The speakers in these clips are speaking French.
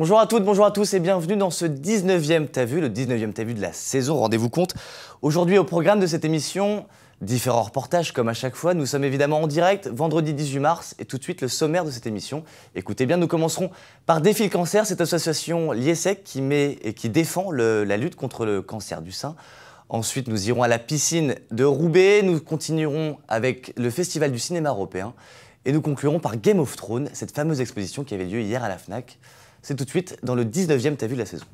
Bonjour à toutes, bonjour à tous et bienvenue dans ce 19e T'as vu, le 19e T'as vu de la saison, rendez-vous compte. Aujourd'hui au programme de cette émission, différents reportages comme à chaque fois. Nous sommes évidemment en direct, vendredi 18 mars et tout de suite le sommaire de cette émission. Écoutez bien, nous commencerons par Défi le cancer, cette association l'IESEG qui défend la lutte contre le cancer du sein. Ensuite, nous irons à la piscine de Roubaix, nous continuerons avec le Festival du cinéma européen et nous conclurons par Game of Thrones, cette fameuse exposition qui avait lieu hier à la FNAC. C'est tout de suite dans le 19e T'as vu de la saison.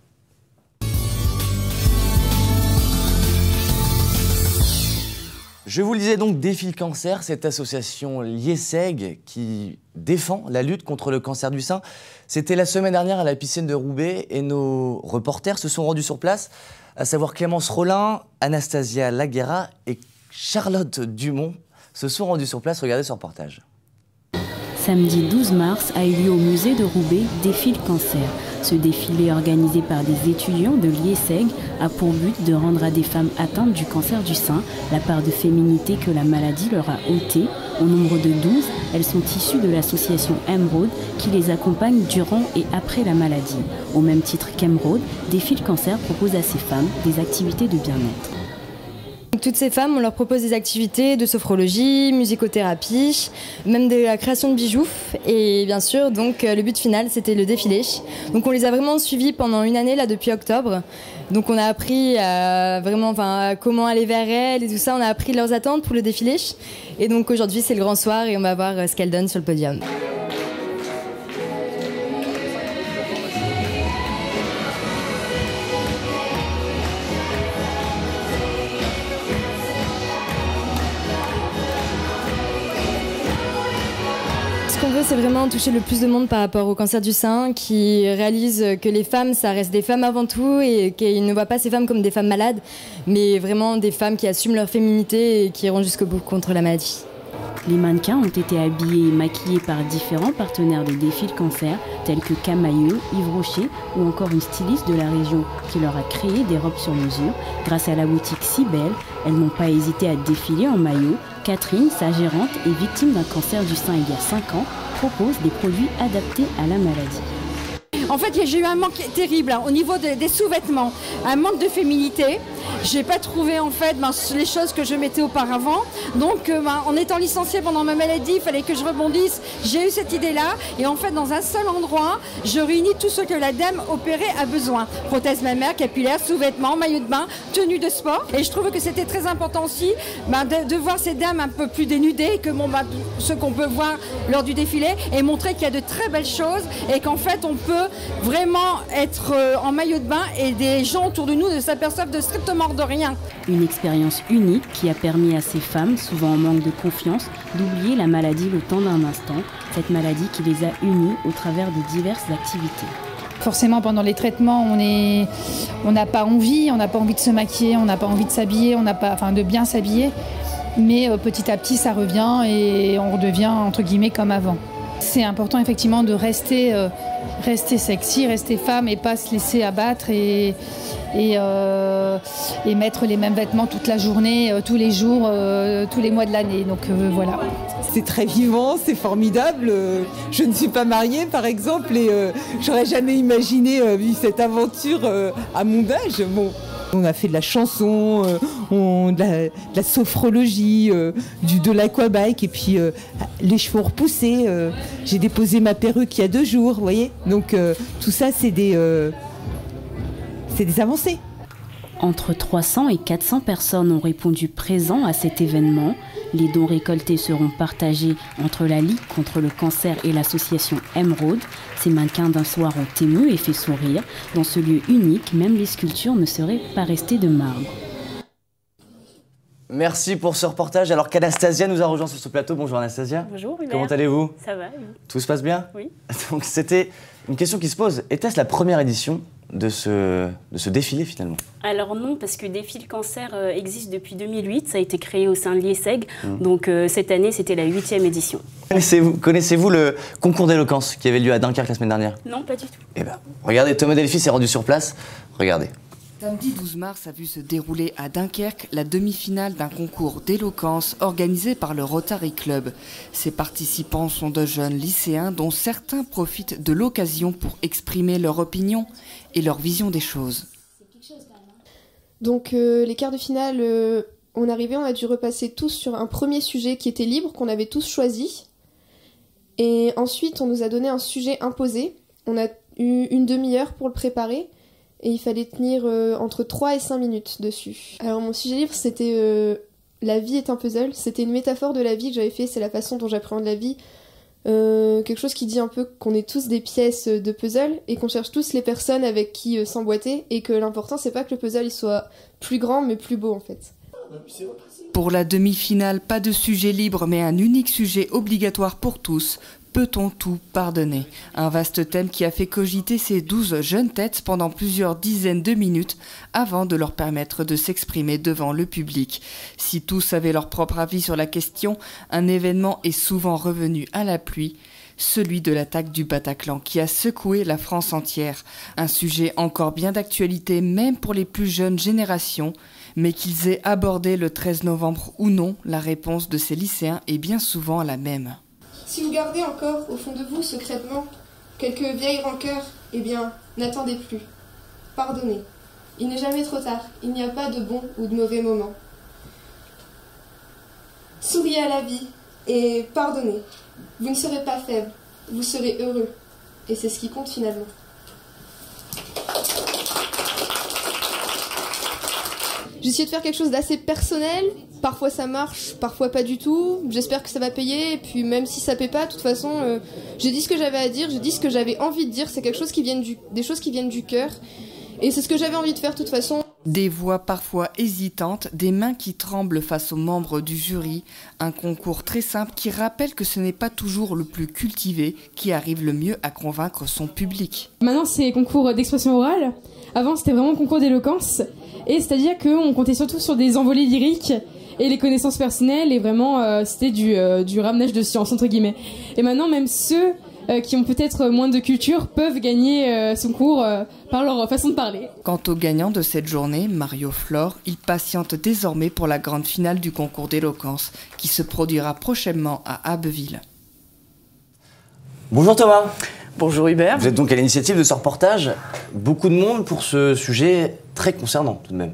Je vous le disais donc, Défi le cancer, cette association l'IESEG qui défend la lutte contre le cancer du sein. C'était la semaine dernière à la piscine de Roubaix et nos reporters se sont rendus sur place, à savoir Clémence Rollin, Anastasia Laguerra et Charlotte Dumont se sont rendus sur place. Regardez ce reportage. Samedi 12 mars a eu lieu au musée de Roubaix Défi le cancer. Ce défilé organisé par des étudiants de l'IESEG a pour but de rendre à des femmes atteintes du cancer du sein la part de féminité que la maladie leur a ôtée. Au nombre de 12, elles sont issues de l'association Emeraude qui les accompagne durant et après la maladie. Au même titre qu'Emeraude, Défi le cancer propose à ces femmes des activités de bien-être. Toutes ces femmes, on leur propose des activités de sophrologie, musicothérapie, même de la création de bijoux. Et bien sûr, donc, le but final, c'était le défilé. Donc on les a vraiment suivis pendant une année, là, depuis octobre. Donc on a appris comment aller vers elles et tout ça. On a appris leurs attentes pour le défilé. Et donc aujourd'hui, c'est le grand soir et on va voir ce qu'elles donnent sur le podium. Ce qu'on veut, c'est vraiment toucher le plus de monde par rapport au cancer du sein, qui réalise que les femmes, ça reste des femmes avant tout et qu'ils ne voient pas ces femmes comme des femmes malades, mais vraiment des femmes qui assument leur féminité et qui iront jusqu'au bout contre la maladie. Les mannequins ont été habillés et maquillés par différents partenaires de Défi le cancer, tels que Camailleux, Yves Rocher ou encore une styliste de la région qui leur a créé des robes sur mesure. Grâce à la boutique Si Belle, elles n'ont pas hésité à défiler en maillot. Catherine, sa gérante et victime d'un cancer du sein il y a 5 ans, propose des produits adaptés à la maladie. En fait, j'ai eu un manque terrible au niveau des sous-vêtements, un manque de féminité. J'ai pas trouvé en fait les choses que je mettais auparavant. Donc, en étant licenciée pendant ma maladie, il fallait que je rebondisse. J'ai eu cette idée-là et en fait, dans un seul endroit, je réunis tout ce que la dame opérée a besoin. Prothèse mammaire, capillaire, sous-vêtements, maillot de bain, tenue de sport. Et je trouve que c'était très important aussi de voir ces dames un peu plus dénudées que ce qu'on peut voir lors du défilé et montrer qu'il y a de très belles choses et qu'en fait, on peut vraiment être en maillot de bain et des gens autour de nous ne s'aperçoivent de strictement de rien. Une expérience unique qui a permis à ces femmes, souvent en manque de confiance, d'oublier la maladie le temps d'un instant, cette maladie qui les a unies au travers de diverses activités. Forcément, pendant les traitements, on n'a pas envie de se maquiller, on n'a pas envie de s'habiller, de bien s'habiller, mais petit à petit, ça revient et on redevient entre guillemets comme avant. C'est important effectivement de rester sexy, rester femme et pas se laisser abattre et mettre les mêmes vêtements toute la journée, tous les jours, tous les mois de l'année. Donc voilà. C'est très vivant, c'est formidable. Je ne suis pas mariée par exemple et j'aurais jamais imaginé vivre cette aventure à mon âge. Bon. On a fait de la chanson, de la sophrologie, de l'aquabike et puis les cheveux repoussés. J'ai déposé ma perruque il y a 2 jours, vous voyez. Donc tout ça, c'est des avancées. Entre 300 et 400 personnes ont répondu présent à cet événement. Les dons récoltés seront partagés entre la Ligue contre le cancer et l'association Emeraude. Ces mannequins d'un soir ont ému et fait sourire. Dans ce lieu unique, même les sculptures ne seraient pas restées de marbre. Merci pour ce reportage. Alors qu'Anastasia nous a rejoint sur ce plateau. Bonjour Anastasia. Bonjour Hubert. Comment allez-vous? Ça va, oui. Tout se passe bien? Oui. Donc c'était une question qui se pose. Était-ce la première édition de ce défilé finalement? Alors non, parce que Défi le cancer existe depuis 2008, ça a été créé au sein de l'IESEG, donc cette année c'était la 8e édition. Connaissez-vous le concours d'éloquence qui avait lieu à Dunkerque la semaine dernière? Non, pas du tout. Eh bien, regardez, Thomas Delphi s'est rendu sur place, regardez. Samedi 12 mars a vu se dérouler à Dunkerque la demi-finale d'un concours d'éloquence organisé par le Rotary Club. Ses participants sont de jeunes lycéens dont certains profitent de l'occasion pour exprimer leur opinion et leur vision des choses. Donc les quarts de finale, on a dû repasser tous sur un premier sujet qui était libre, qu'on avait tous choisi. Et ensuite, on nous a donné un sujet imposé. On a eu une demi-heure pour le préparer. Et il fallait tenir entre 3 et 5 minutes dessus. Alors mon sujet libre, c'était la vie est un puzzle. C'était une métaphore de la vie que j'avais fait, c'est la façon dont j'appréhende la vie. Quelque chose qui dit un peu qu'on est tous des pièces de puzzle et qu'on cherche tous les personnes avec qui s'emboîter et que l'important c'est pas que le puzzle il soit plus grand mais plus beau en fait. Pour la demi-finale, pas de sujet libre mais un unique sujet obligatoire pour tous. Peut-on tout pardonner? Un vaste thème qui a fait cogiter ces 12 jeunes têtes pendant plusieurs dizaines de minutes avant de leur permettre de s'exprimer devant le public. Si tous avaient leur propre avis sur la question, un événement est souvent revenu à la pluie, celui de l'attaque du Bataclan qui a secoué la France entière. Un sujet encore bien d'actualité même pour les plus jeunes générations, mais qu'ils aient abordé le 13 novembre ou non, la réponse de ces lycéens est bien souvent la même. Si vous gardez encore au fond de vous secrètement quelques vieilles rancœurs, eh bien, n'attendez plus. Pardonnez. Il n'est jamais trop tard. Il n'y a pas de bons ou de mauvais moments. Souriez à la vie et pardonnez. Vous ne serez pas faible. Vous serez heureux. Et c'est ce qui compte finalement. J'ai essayé de faire quelque chose d'assez personnel. Parfois ça marche, parfois pas du tout. J'espère que ça va payer. Et puis même si ça paie pas, de toute façon, j'ai dit ce que j'avais à dire. J'ai dit ce que j'avais envie de dire. C'est quelque chose des choses qui viennent du cœur. Et c'est ce que j'avais envie de faire de toute façon. Des voix parfois hésitantes, des mains qui tremblent face aux membres du jury. Un concours très simple qui rappelle que ce n'est pas toujours le plus cultivé qui arrive le mieux à convaincre son public. Maintenant c'est concours d'expression orale. Avant c'était vraiment concours d'éloquence. Et c'est-à-dire qu'on comptait surtout sur des envolées lyriques et les connaissances personnelles. Et vraiment c'était du ramenage de science entre guillemets. Et maintenant même ceux qui ont peut-être moins de culture peuvent gagner son cours par leur façon de parler. Quant aux gagnants de cette journée, Mario Flore, il patiente désormais pour la grande finale du concours d'éloquence qui se produira prochainement à Abbeville. Bonjour Thomas. Bonjour Hubert. Vous êtes donc à l'initiative de ce reportage. Beaucoup de monde pour ce sujet très concernant tout de même.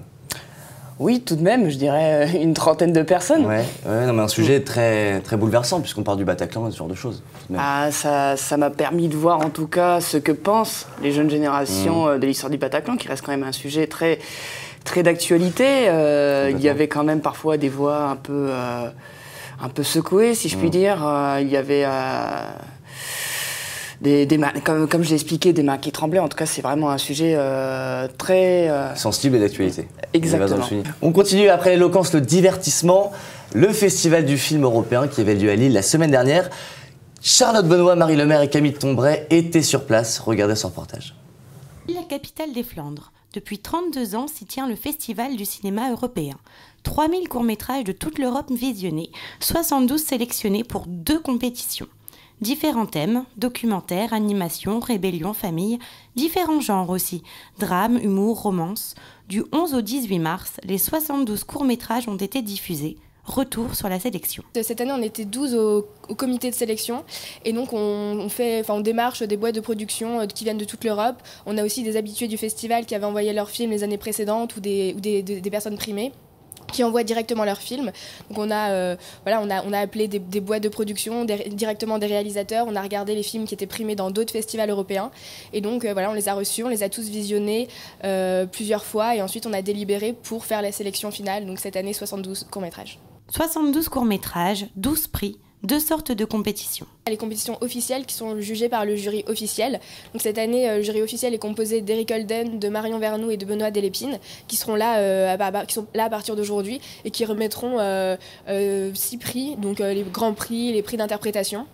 Oui, tout de même, je dirais une trentaine de personnes. Ouais, non, mais un sujet très, très bouleversant puisqu'on parle du Bataclan et ce genre de choses. Ah, ça m'a permis de voir en tout cas ce que pensent les jeunes générations de l'histoire du Bataclan, qui reste quand même un sujet très, très d'actualité. Il y avait quand même parfois des voix un peu secouées, si je puis dire. Il y avait des mains, comme je l'ai expliqué, des mains qui tremblaient. En tout cas, c'est vraiment un sujet très... sensible et d'actualité. Exactement. On continue après l'éloquence, le divertissement, le festival du film européen qui avait lieu à Lille la semaine dernière. Charlotte Benoît, Marie Lemaire et Camille Tombray étaient sur place. Regardez ce reportage. La capitale des Flandres. Depuis 32 ans s'y tient le festival du cinéma européen. 3000 courts-métrages de toute l'Europe visionnés, 72 sélectionnés pour 2 compétitions. Différents thèmes, documentaires, animation, rébellion, famille, différents genres aussi, drame, humour, romance. Du 11 au 18 mars, les 72 courts-métrages ont été diffusés. Retour sur la sélection. Cette année, on était 12 au comité de sélection et donc on démarche des boîtes de production qui viennent de toute l'Europe. On a aussi des habitués du festival qui avaient envoyé leurs films les années précédentes ou des personnes primées qui envoient directement leurs films. Donc on a appelé des boîtes de production, directement des réalisateurs, on a regardé les films qui étaient primés dans d'autres festivals européens et donc on les a reçus, on les a tous visionnés plusieurs fois et ensuite on a délibéré pour faire la sélection finale, donc cette année 72 courts-métrages. 72 courts-métrages, 12 prix, 2 sortes de compétitions. Les compétitions officielles qui sont jugées par le jury officiel. Donc cette année, le jury officiel est composé d'Eric Holden, de Marion Vernou et de Benoît Delépine, qui sont là à partir d'aujourd'hui et qui remettront 6 prix, donc les grands prix, les prix d'interprétation.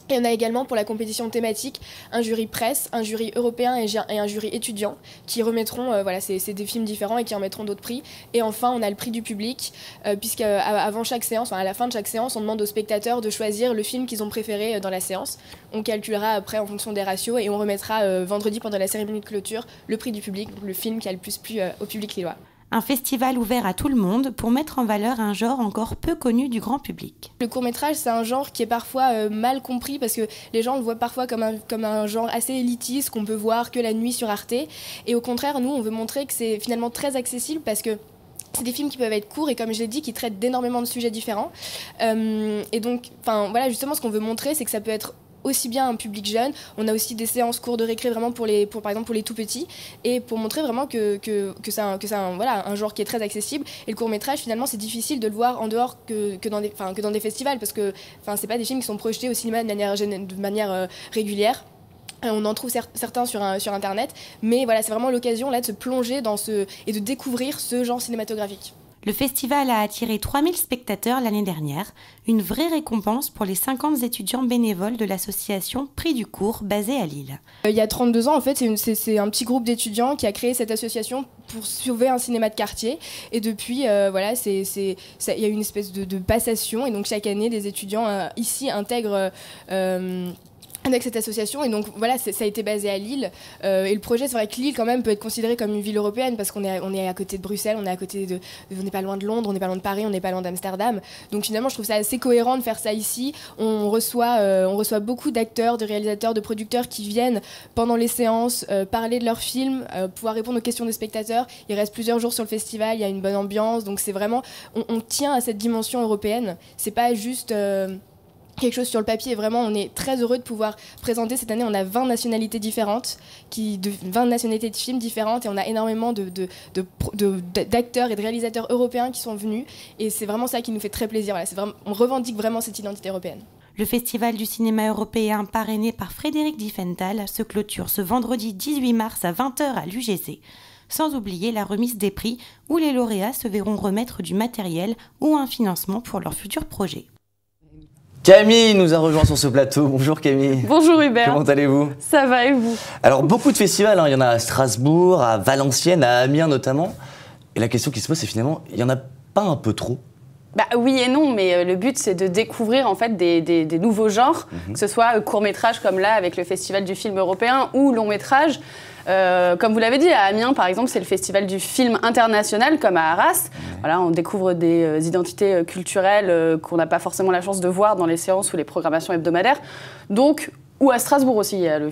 Et on a également pour la compétition thématique un jury presse, un jury européen et un jury étudiant qui remettront, voilà, c'est des films différents et qui en mettront d'autres prix. Et enfin, on a le prix du public, puisqu'avant chaque séance, à la fin de chaque séance, on demande aux spectateurs de choisir le film qu'ils ont préféré dans la séance. On calculera après en fonction des ratios et on remettra vendredi pendant la cérémonie de clôture le prix du public, donc le film qui a le plus plu au public lillois. Un festival ouvert à tout le monde pour mettre en valeur un genre encore peu connu du grand public. Le court-métrage, c'est un genre qui est parfois mal compris parce que les gens le voient parfois comme un genre assez élitiste qu'on peut voir que la nuit sur Arte. Et au contraire, nous, on veut montrer que c'est finalement très accessible parce que c'est des films qui peuvent être courts et comme je l'ai dit, qui traitent d'énormément de sujets différents. Et donc, voilà, justement, ce qu'on veut montrer, c'est que ça peut être aussi bien un public jeune, on a aussi des séances cours de récré vraiment par exemple pour les tout petits et pour montrer vraiment que c'est un genre qui est très accessible. Et le court-métrage finalement c'est difficile de le voir en dehors que dans des festivals parce que c'est pas des films qui sont projetés au cinéma de manière régulière. On en trouve certains sur internet, mais voilà, c'est vraiment l'occasion là de se plonger et de découvrir ce genre cinématographique. Le festival a attiré 3000 spectateurs l'année dernière, une vraie récompense pour les 50 étudiants bénévoles de l'association Prix du Cours basée à Lille. Il y a 32 ans, en fait, c'est un petit groupe d'étudiants qui a créé cette association pour sauver un cinéma de quartier. Et depuis, il y a une espèce de passation. Et donc, chaque année, des étudiants ici intègrent avec cette association et donc voilà ça a été basé à Lille et le projet c'est vrai que Lille quand même peut être considéré comme une ville européenne parce qu'on est à côté de Bruxelles, on n'est pas loin de Londres, on n'est pas loin de Paris, on n'est pas loin d'Amsterdam, donc finalement je trouve ça assez cohérent de faire ça ici. On reçoit beaucoup d'acteurs, de réalisateurs, de producteurs qui viennent pendant les séances parler de leurs films, pouvoir répondre aux questions des spectateurs. Il reste plusieurs jours sur le festival, il y a une bonne ambiance, donc c'est vraiment on tient à cette dimension européenne, c'est pas juste quelque chose sur le papier. Et vraiment, on est très heureux de pouvoir présenter. Cette année, on a 20 nationalités différentes, 20 nationalités de films différentes, et on a énormément d'acteurs et de réalisateurs européens qui sont venus. Et c'est vraiment ça qui nous fait très plaisir. Voilà, on revendique vraiment cette identité européenne. Le Festival du cinéma européen, parrainé par Frédéric Diffenthal, se clôture ce vendredi 18 mars à 20h à l'UGC. Sans oublier la remise des prix, où les lauréats se verront remettre du matériel ou un financement pour leurs futurs projets. Camille nous a rejoint sur ce plateau. Bonjour Camille. Bonjour Hubert. Comment allez-vous? Ça va et vous? Alors beaucoup de festivals, il y en a à Strasbourg, à Valenciennes, à Amiens notamment. Et la question qui se pose c'est finalement, il n'y en a pas un peu trop? Bah oui et non, mais le but c'est de découvrir en fait des nouveaux genres, que ce soit court-métrage comme là avec le Festival du film européen ou long-métrage. Comme vous l'avez dit, à Amiens par exemple, c'est le festival du film international comme à Arras. Voilà, on découvre des identités culturelles qu'on n'a pas forcément la chance de voir dans les séances ou les programmations hebdomadaires. Donc, ou à Strasbourg aussi, il y a le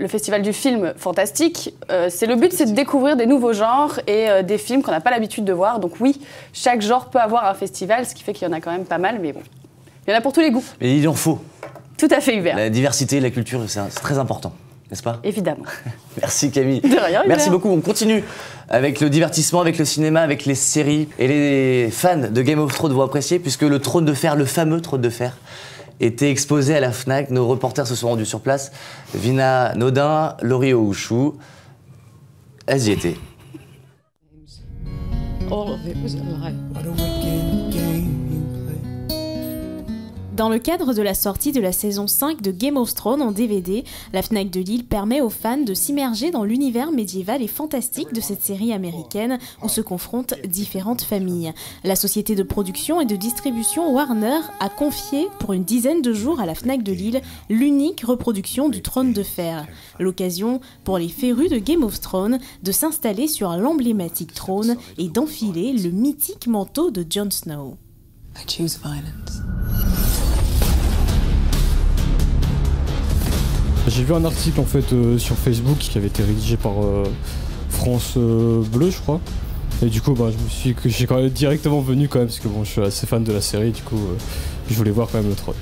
festival du film fantastique. Le but, c'est de découvrir des nouveaux genres et des films qu'on n'a pas l'habitude de voir. Donc oui, chaque genre peut avoir un festival, ce qui fait qu'il y en a quand même pas mal, mais bon, il y en a pour tous les goûts. Et il en faut. Tout à fait, Hubert. La diversité, la culture, c'est très important, n'est-ce pas? Évidemment. Merci Camille. De rien, Hubert. Merci beaucoup. On continue avec le divertissement, avec le cinéma, avec les séries. Et les fans de Game of Thrones vont apprécier, puisque le trône de fer, le fameux trône de fer, était exposé à la FNAC. Nos reporters se sont rendus sur place. Vina Nodin, Laurie Ouchou, elles y étaient. Dans le cadre de la sortie de la saison 5 de Game of Thrones en DVD, la Fnac de Lille permet aux fans de s'immerger dans l'univers médiéval et fantastique de cette série américaine où se confrontent différentes familles. La société de production et de distribution Warner a confié pour une dizaine de jours à la Fnac de Lille l'unique reproduction du Trône de Fer. L'occasion pour les férus de Game of Thrones de s'installer sur l'emblématique trône et d'enfiler le mythique manteau de Jon Snow. I choose violence. J'ai vu un article en fait sur Facebook qui avait été rédigé par France Bleu je crois. Et du coup j'ai quand même directement venu quand même parce que bon je suis assez fan de la série, du coup je voulais voir quand même le trône.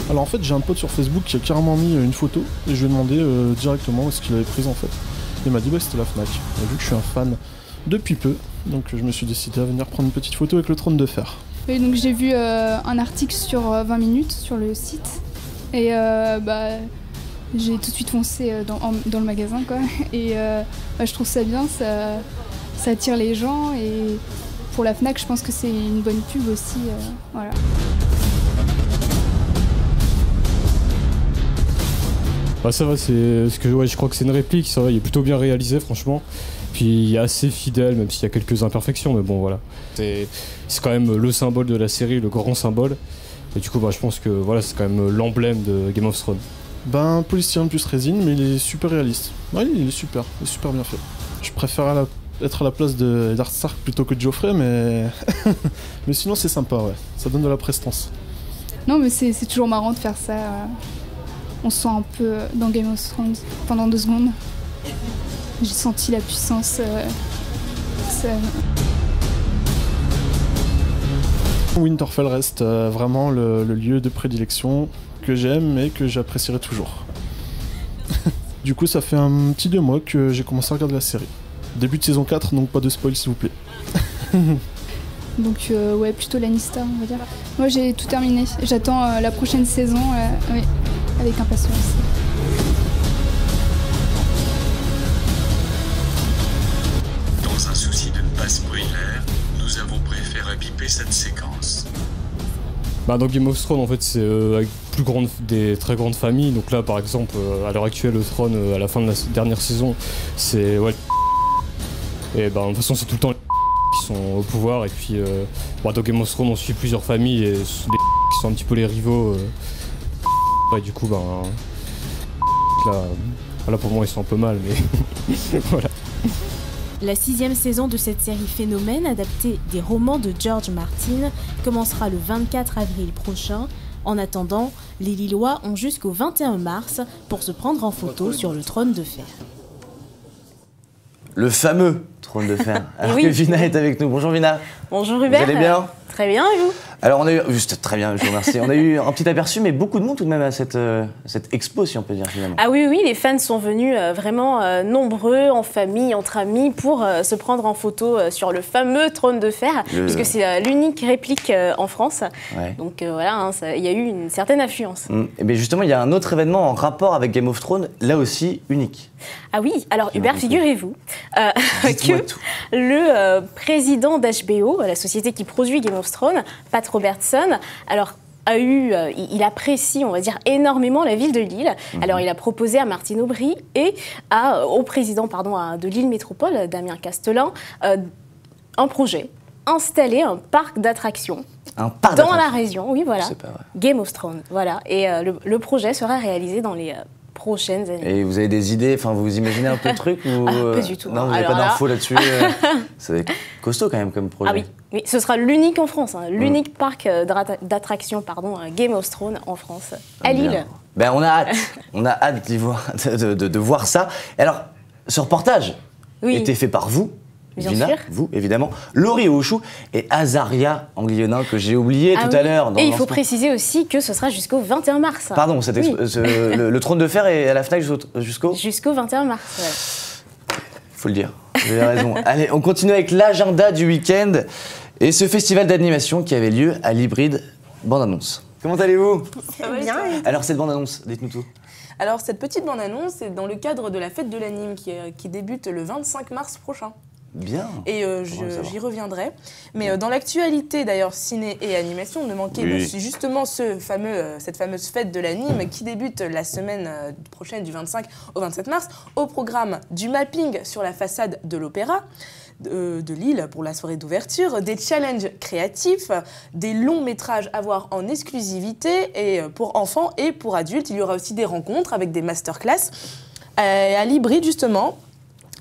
Alors en fait j'ai un pote sur Facebook qui a carrément mis une photo et je lui ai demandé directement où est-ce qu'il avait prise en fait. Il m'a dit bah c'était la Fnac. Et vu que je suis un fan depuis peu, donc je me suis décidé à venir prendre une petite photo avec le Trône de Fer. Et donc j'ai vu un article sur 20 minutes sur le site et j'ai tout de suite foncé dans le magasin quoi. Et je trouve ça bien, ça attire les gens et pour la Fnac je pense que c'est une bonne pub aussi. Voilà. Bah ça va, c'est ce que ouais, je crois que c'est une réplique, ça va, il est plutôt bien réalisé franchement. Puis il est assez fidèle, même s'il y a quelques imperfections, mais bon voilà. C'est quand même le symbole de la série, le grand symbole. Et du coup, bah, je pense que voilà, c'est quand même l'emblème de Game of Thrones. Ben, polystyrène plus résine, mais il est super réaliste. Ouais, il est super bien fait. Je préfère être à la place de Eddard Stark plutôt que de Joffrey, mais mais sinon c'est sympa, ouais. Ça donne de la prestance. Non, mais c'est toujours marrant de faire ça. On se sent un peu dans Game of Thrones pendant 2 secondes. J'ai senti la puissance. Winterfell reste vraiment le lieu de prédilection que j'aime et que j'apprécierai toujours. Du coup, ça fait un petit 2 mois que j'ai commencé à regarder la série. Début de saison 4, donc pas de spoil s'il vous plaît. Donc ouais, plutôt Lannister, on va dire. Moi j'ai tout terminé. J'attends la prochaine saison oui, avec impatience. Dans un souci de ne pas spoiler, nous avons préféré biper cette séquence. Bah, dans Game of Thrones, en fait, c'est avec des très grandes familles. Donc là, par exemple, à l'heure actuelle, le trône, à la fin de la dernière saison, c'est... Ouais, et bah, de toute façon, c'est tout le temps qui sont au pouvoir. Et puis, dans Game of Thrones, on suit plusieurs familles et ce sont des qui sont un petit peu les rivaux. Et du coup, là, pour moi, ils sont un peu mal, mais voilà. La 6e saison de cette série phénomène, adaptée des romans de George Martin, commencera le 24 avril prochain. En attendant, les Lillois ont jusqu'au 21 mars pour se prendre en photo sur le trône de fer. Le fameux trône de fer. Alors oui. que Vina est avec nous. Bonjour Vina. Bonjour Hubert. Vous allez bien? Très bien, et vous? Alors on a eu, juste très bien, je vous remercie. On a eu un petit aperçu, mais beaucoup de monde tout de même à cette expo, si on peut dire finalement. Ah oui, les fans sont venus vraiment nombreux, en famille, entre amis, pour se prendre en photo sur le fameux trône de fer, puisque c'est l'unique réplique en France. Ouais. Donc voilà, il y a eu une certaine affluence. Et bien justement, il y a un autre événement en rapport avec Game of Thrones, là aussi unique. Ah oui, alors Hubert, figurez-vous que le président d'HBO, la société qui produit Game of Thrones, Pat Robertson, alors il apprécie, on va dire, énormément la ville de Lille. Alors, il a proposé à Martine Aubry et au président de Lille Métropole, Damien Castelin, un projet, installer un parc d'attractions dans la région. Oui, voilà. Game of Thrones, voilà. Et le projet sera réalisé dans les prochaines années. Et vous avez des idées, enfin vous imaginez un peu le truc ou pas du tout. Non, vous n'avez pas d'infos là-dessus. C'est costaud quand même comme projet. Ah oui, ce sera l'unique en France, l'unique parc d'attractions, Game of Thrones en France, à Lille. Ben on a hâte d'y voir, de voir ça. Et alors, ce reportage était fait par vous. Bien Vina, sûr. vous évidemment, Laurie Auchou et Azaria Anglionin que j'ai oublié tout à l'heure. Et il faut préciser aussi que ce sera jusqu'au 21 mars. Pardon, le trône de fer est à la FNAC jusqu'au 21 mars. Faut le dire, vous avez raison. Allez, on continue avec l'agenda du week-end et ce festival d'animation qui avait lieu à l'Hybride. Bande-annonce. Comment allez-vous? Ça va bien. Alors cette bande-annonce, dites-nous tout. Alors cette petite bande-annonce est dans le cadre de la fête de l'anime qui débute le 25 mars prochain. Bien. Et j'y reviendrai. Mais dans l'actualité, d'ailleurs, ciné et animation, ne manquait justement cette fameuse fête de l'anime qui débute la semaine prochaine du 25 au 27 mars, au programme du mapping sur la façade de l'Opéra de Lille pour la soirée d'ouverture, des challenges créatifs, des longs métrages à voir en exclusivité et pour enfants et pour adultes. Il y aura aussi des rencontres avec des masterclass à l'Hybride, justement.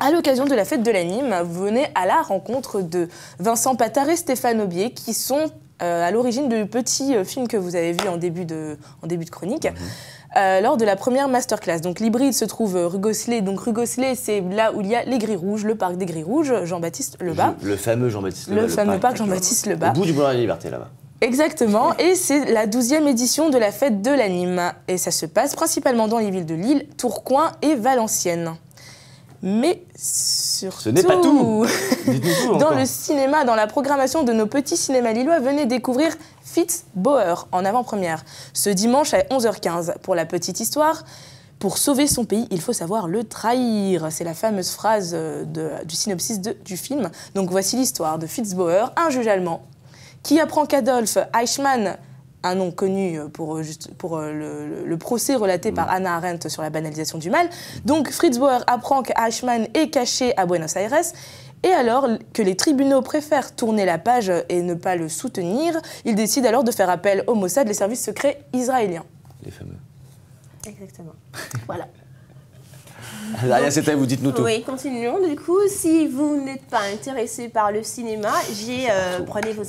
À l'occasion de la fête de l'anime, vous venez à la rencontre de Vincent Patard et Stéphane Aubier, qui sont à l'origine du petit film que vous avez vu en début de chronique, lors de la première masterclass. Donc l'Hybride se trouve rue Gosselet. Donc rue Gosselet, c'est là où il y a les Grilles Rouges, le parc des Grilles Rouges, Jean-Baptiste Lebas. Le fameux Jean-Baptiste Lebas. Le fameux parc Jean-Baptiste Lebas. Au bout du boulevard de la Liberté, là-bas. Exactement, et c'est la 12e édition de la fête de l'anime. Et ça se passe principalement dans les villes de Lille, Tourcoing et Valenciennes. Mais surtout, ce n'est pas tout. Dites-nous tout dans le cinéma, dans la programmation de nos petits cinémas lillois, venez découvrir Fitzbauer en avant-première, ce dimanche à 11h15. Pour la petite histoire, pour sauver son pays, il faut savoir le trahir. C'est la fameuse phrase du synopsis du film. Donc voici l'histoire de Fitzbauer, un juge allemand, qui apprend qu'Adolf Eichmann, un nom connu pour le procès relaté par Hannah Arendt sur la banalisation du mal. Donc Fritz Bauer apprend qu'Eichmann est caché à Buenos Aires. Et alors que les tribunaux préfèrent tourner la page et ne pas le soutenir, ils décident alors de faire appel au Mossad, les services secrets israéliens. Les fameux. Exactement. Voilà. Daria, c'est à vous, dites-nous tout. Oui, continuons. Du coup, si vous n'êtes pas intéressé par le cinéma, prenez vos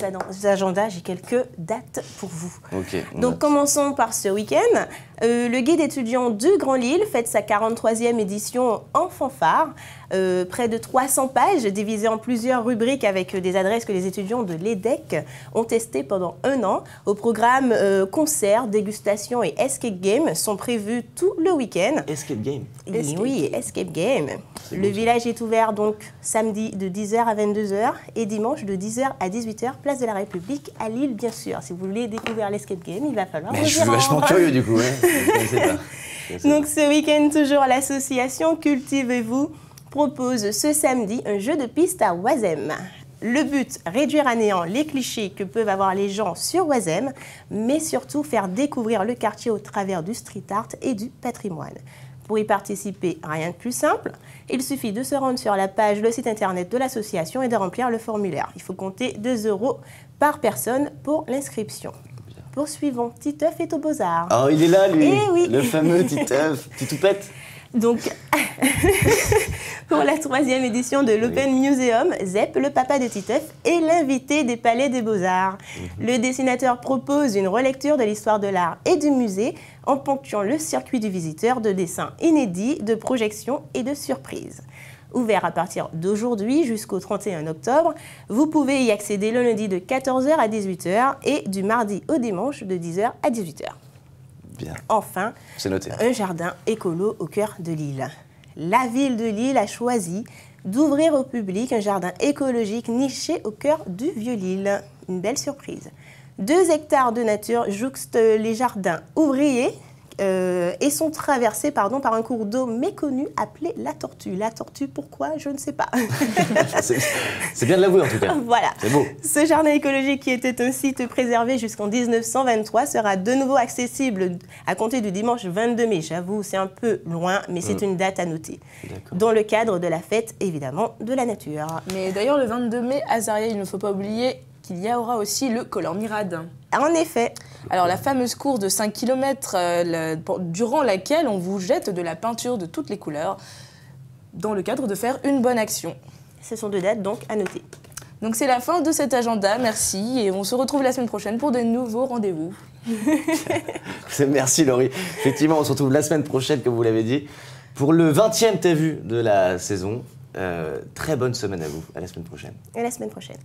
agendas, j'ai quelques dates pour vous. Okay, donc commençons par ce week-end. Le guide étudiant de Grand Lille fête sa 43e édition en fanfare. Près de 300 pages divisées en plusieurs rubriques avec des adresses que les étudiants de l'EDEC ont testées pendant 1 an. Au programme, concerts, dégustations et escape game sont prévus tout le week-end. Escape game. Oui, escape game. Le village est ouvert donc samedi de 10h à 22h et dimanche de 10h à 18h, place de la République à Lille, bien sûr. Si vous voulez découvrir l'escape game, il va falloir. Mais je suis vachement curieux du coup. Donc ce week-end, toujours l'association Cultivez-vous propose ce samedi un jeu de piste à Oisem. Le but, réduire à néant les clichés que peuvent avoir les gens sur Oisem, mais surtout faire découvrir le quartier au travers du street art et du patrimoine. Pour y participer, rien de plus simple, il suffit de se rendre sur la page, le site internet de l'association et de remplir le formulaire. Il faut compter 2 € par personne pour l'inscription. Poursuivons, Titeuf est aux Beaux-Arts. Oh, il est là, lui, oui. Le fameux Titeuf, Titoupette. Donc, pour la 3e édition de l'Open Museum, Zep, le papa de Titeuf, est l'invité des Palais des Beaux-Arts. Le dessinateur propose une relecture de l'histoire de l'art et du musée en ponctuant le circuit du visiteur de dessins inédits, de projections et de surprises. Ouvert à partir d'aujourd'hui jusqu'au 31 octobre, vous pouvez y accéder le lundi de 14h à 18h et du mardi au dimanche de 10h à 18h. Bien. Enfin, c'est noté. Un jardin écolo au cœur de Lille. La ville de Lille a choisi d'ouvrir au public un jardin écologique niché au cœur du Vieux-Lille. Une belle surprise. 2 hectares de nature jouxtent les jardins ouvriers et sont traversés par un cours d'eau méconnu appelé la Tortue. La Tortue, pourquoi? Je ne sais pas. C'est bien de l'avouer en tout cas. Voilà. C'est beau. Ce jardin écologique qui était un site préservé jusqu'en 1923 sera de nouveau accessible à compter du dimanche 22 mai. J'avoue, c'est un peu loin, mais c'est une date à noter. Dans le cadre de la fête, évidemment, de la nature. Mais d'ailleurs, le 22 mai, à Zaria, il ne faut pas oublier qu'il y aura aussi le Colormirade. En effet. Alors la fameuse course de 5 km durant laquelle on vous jette de la peinture de toutes les couleurs dans le cadre de faire une bonne action. Ce sont 2 dates donc à noter. Donc c'est la fin de cet agenda, merci, et on se retrouve la semaine prochaine pour de nouveaux rendez-vous. Merci Laurie. Effectivement, on se retrouve la semaine prochaine, comme vous l'avez dit, pour le 20e T'as vu de la saison. Très bonne semaine à vous, à la semaine prochaine. À la semaine prochaine.